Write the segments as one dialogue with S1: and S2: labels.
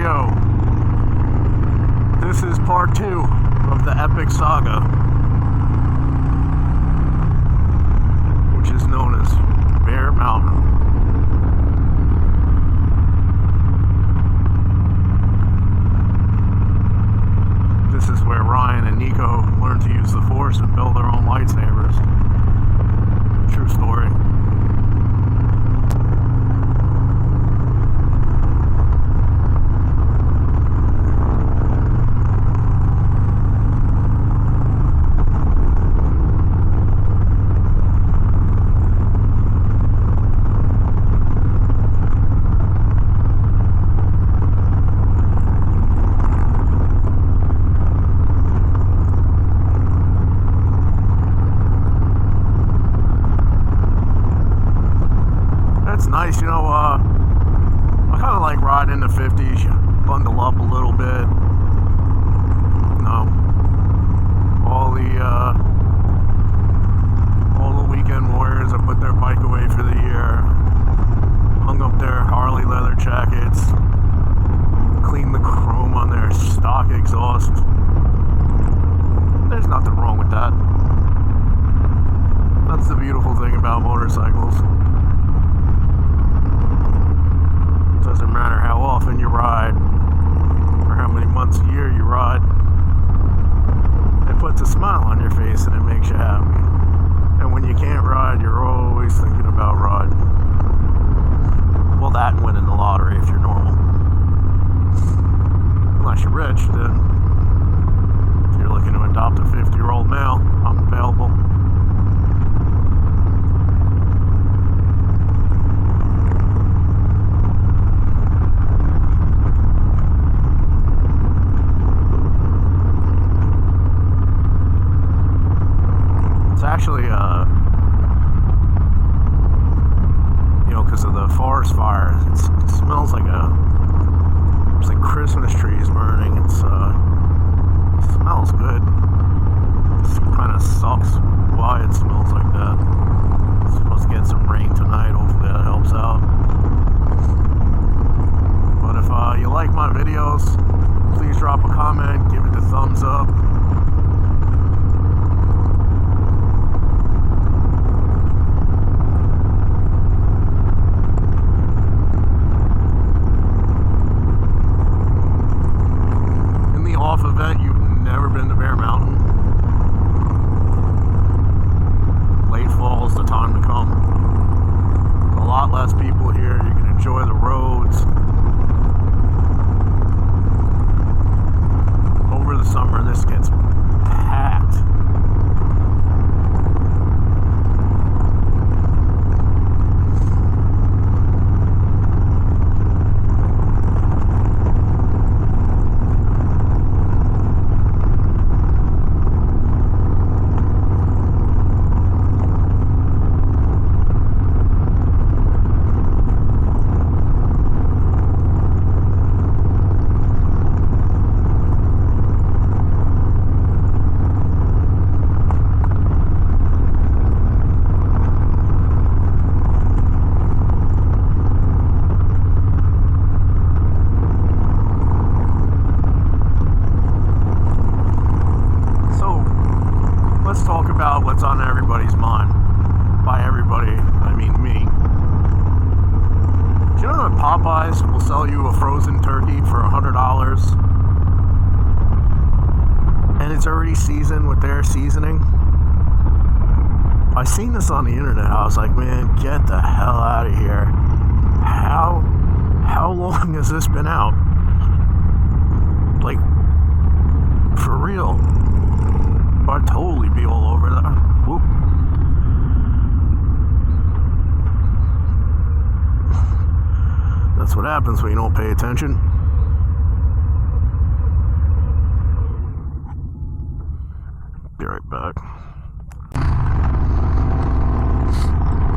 S1: yo. This is part 2 of the epic saga, which is known as Bear Mountain. This is where Ryan and Nico learned to use the Force and build their own lightsabers. True story. Nice, you know, I kind of like riding in the 50s, you bundle up a little bit, you know, all the weekend warriors that put their bike away for the year, hung up their Harley leather jackets, cleaned the chrome on their stock exhaust. There's nothing wrong with that. That's the beautiful thing about motorcycles. Doesn't matter how often you ride or how many months a year you ride, it puts a smile on your face and it makes you happy. And when you can't ride, you're always thinking about riding. Well, that and winning the lottery if you're normal. Unless you're rich, then if you're looking to adopt a 50-year-old male, I'm available. Actually, you know, because of the forest fires, it smells like it's like Christmas trees burning. It smells good. It kind of sucks why it smells like that. It's supposed to get some rain tonight. Hopefully that helps out. But if you like my videos, please drop a comment, give it the thumbs up. Event, you've never been to Bear Mountain, late fall is the time to come. A lot less people here. You can enjoy the roads. Over the summer, this gets packed. Talk about what's on everybody's mind. By everybody, I mean me. Do you know that Popeyes will sell you a frozen turkey for $100? And it's already seasoned with their seasoning? I seen this on the internet. I was like, man, get the hell out of here. How long has this been out? Like, for real. I'd totally be all over that. Whoop. That's what happens when you don't pay attention. Be right back.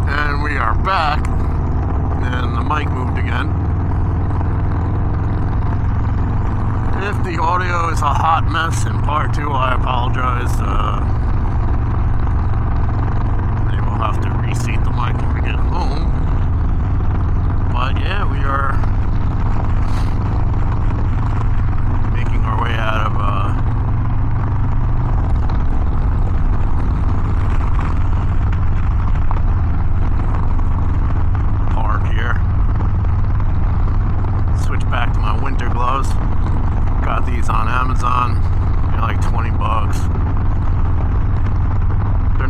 S1: And we are back. And the mic moved again. If the audio is a hot mess in part 2, I apologize. They will have to reseat the mic when we get home. But yeah, we are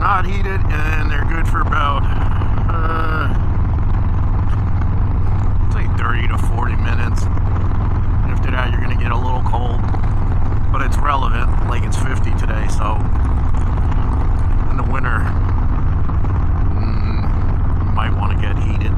S1: not heated, and they're good for about, say 30 to 40 minutes. After that, you're going to get a little cold, but it's relevant, like it's 50 today, so in the winter, you might want to get heated.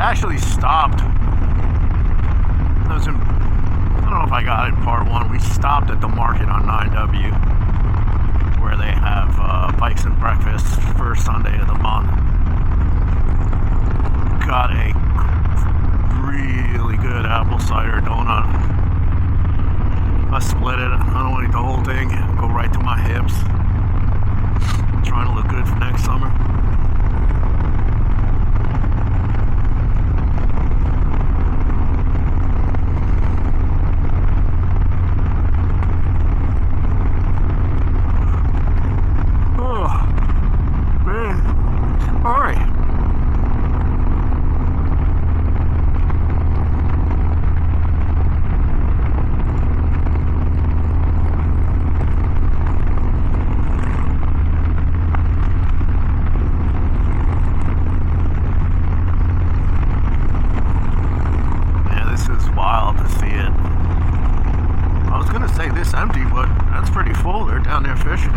S1: Actually stopped. I don't know if I got it in part one. We stopped at the market on 9W where they have bikes and breakfast first Sunday of the month. Got a really good apple cider donut. I split it. I don't want to eat the whole thing. Go right to my hips. Trying to look good for next summer. This empty, but that's pretty full. They're down there fishing.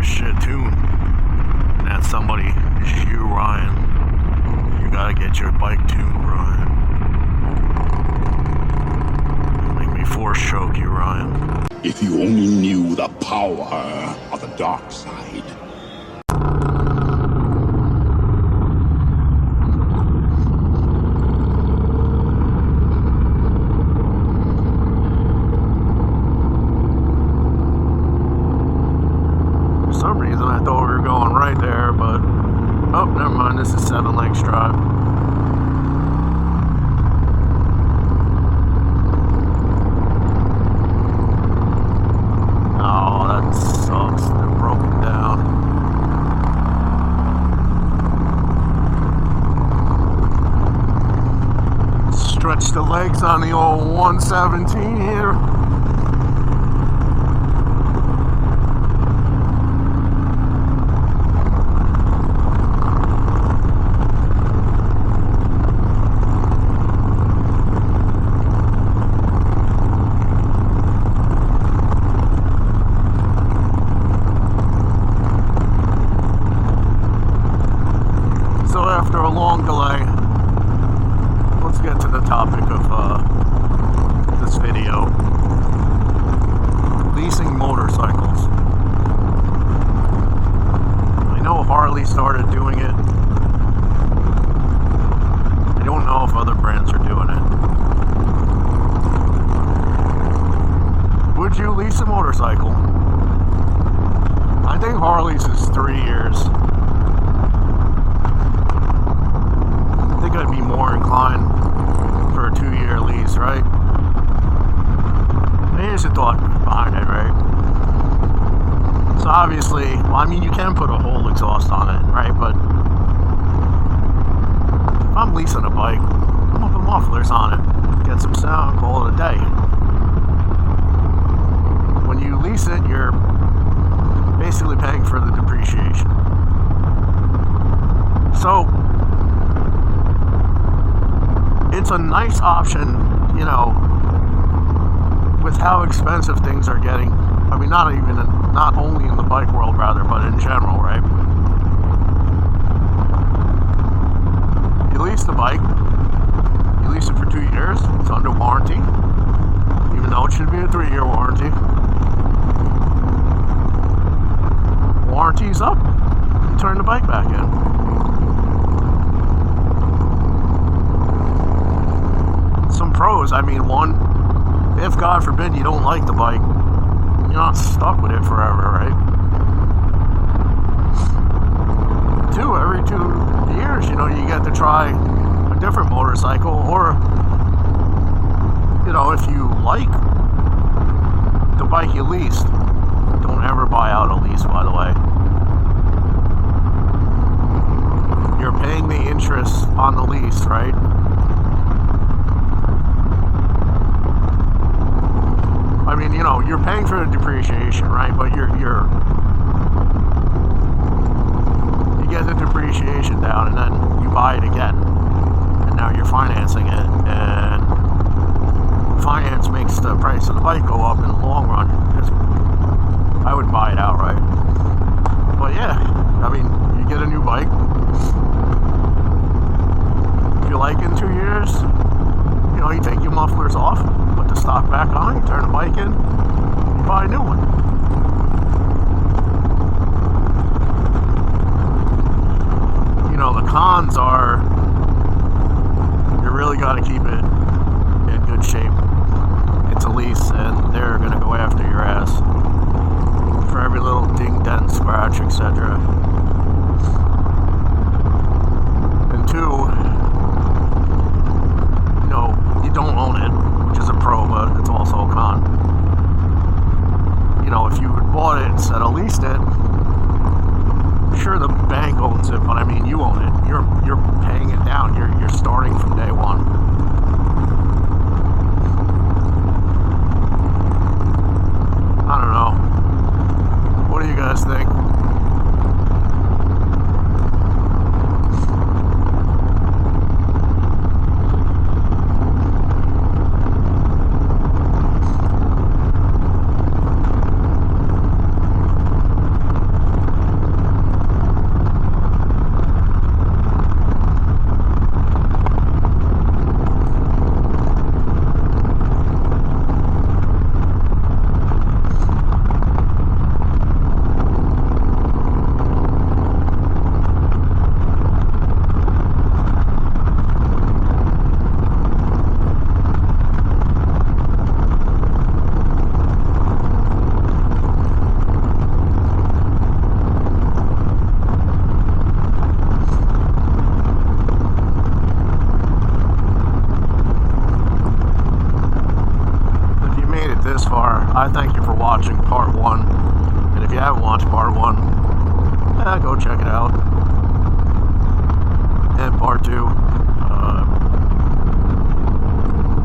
S1: Shit tuned, and that somebody is you, Ryan. You gotta get your bike tuned, Ryan. Make me force choke you, Ryan.
S2: If you only knew the power of the dark side.
S1: For some reason I thought we were going right there, but oh, never mind, this is 7 Lakes Drive. Oh, that sucks. They're broken down. Stretch the legs on the old 117 here. After a long delay, let's get to the topic of this video. Leasing motorcycles. I know Harley started doing it. I don't know if other brands are doing it. Would you lease a motorcycle? I think Harley's is 3 years. I think I'd be more inclined for a 2-year lease, right? Here's the thought behind it, right? So obviously, well, I mean, you can put a whole exhaust on it, right? But if I'm leasing a bike, I'm gonna put mufflers on it, get some sound, call it a day. When you lease it, you're basically paying for the depreciation. So it's a nice option, you know, with how expensive things are getting, I mean, not only in the bike world, rather, but in general, right? You lease the bike, you lease it for 2 years, it's under warranty, even though it should be a 3-year warranty. Warranty's up, you turn the bike back in. Some pros, I mean, one, if God forbid you don't like the bike, you're not stuck with it forever, right? 2, every 2 years, you know, you get to try a different motorcycle, or, you know, if you like the bike you leased, don't ever buy out a lease, by the way. You're paying the interest on the lease, right? I mean, you know, you're paying for the depreciation, right? But you get the depreciation down, and then you buy it again, and now you're financing it, and finance makes the price of the bike go up in the long run. I would buy it outright. But yeah, I mean, you get a new bike. If you like in 2 years, you know, you take your mufflers off, put the stock back on, you turn the bike in, you buy a new one. You know, the cons are, you really got to keep it in good shape. It's a lease, and they're going to go after your ass for every little ding, dent, scratch, etc. And 2, you know, you don't own it, which is a pro, but it's also a con. You know, if you had bought it instead of leased it, sure, the bank owns it, but I mean, you own it. You're paying it down. You're starting from day one. I don't know. What do you guys think? I thank you for watching part 1, and if you haven't watched part 1, go check it out. And part 2,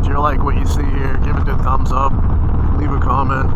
S1: if you like what you see here, give it a thumbs up, leave a comment,